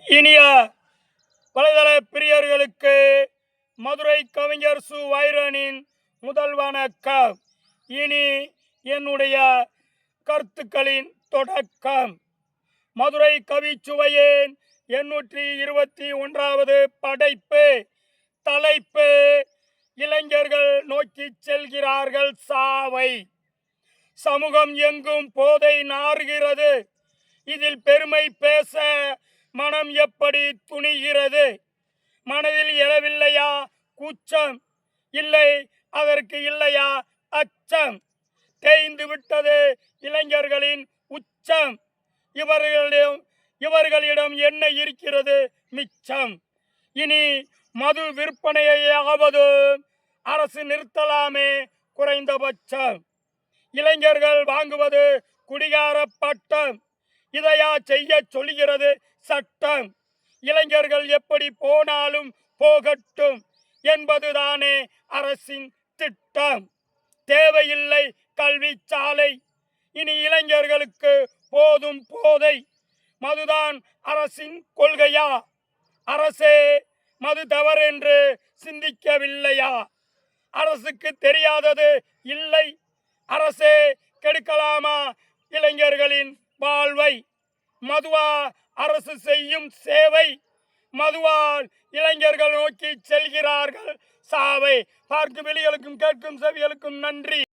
இனிய வலைதள பிரியர்களுக்கு மதுரை கவிஞர் சு. வைரனின் முதல் வணக்கம். இனி என்னுடைய கருத்துக்களின் தொடக்கம். மதுரை கவிச்சுவையின் 821வது படைப்பு. தலைப்பு: இளைஞர்கள் நோக்கி செல்கிறார்கள் சாவை. சமூகம் எங்கும் போதை நாறுகிறது. இதில் பெருமை பேச மனம் எப்படி துணிகிறது? மனதில் எழவில்லையா கூச்சம்? இல்லை, அதற்கு இல்லையா அச்சம்? தேய்ந்து விட்டது இளைஞர்களின் உச்சம். இவர்களிடம் என்ன இருக்கிறது மிச்சம்? இனி மது விற்பனையாவது அரசு நிறுத்தலாமே குறைந்தபட்சம். இளைஞர்கள் வாங்குவது குடிகார பட்டம். இதையா செய்ய சொல்கிறது சட்டம்? இளைஞர்கள் எப்படி போனாலும் போகட்டும் என்பதுதானே அரசின் திட்டம். தேவையில்லை கல்வி சாலை, இனி இளைஞர்களுக்கு போதும் போதை. மதுதான் அரசின் கொள்கையா? அரசே மது தவறென்று சிந்திக்கவில்லையா? அரசுக்கு தெரியாதது இல்லை. அரசே கெடுக்கலாமா இளைஞர்களின் வாழ்வை? மதுவா அரசு செய்யும் சேவை? மதுவால் இளைஞர்கள் நோக்கி செல்கிறார்கள் சாவை. பார்க்கும் வெளிகளுக்கும் கேட்கும் செவிகளுக்கும் நன்றி.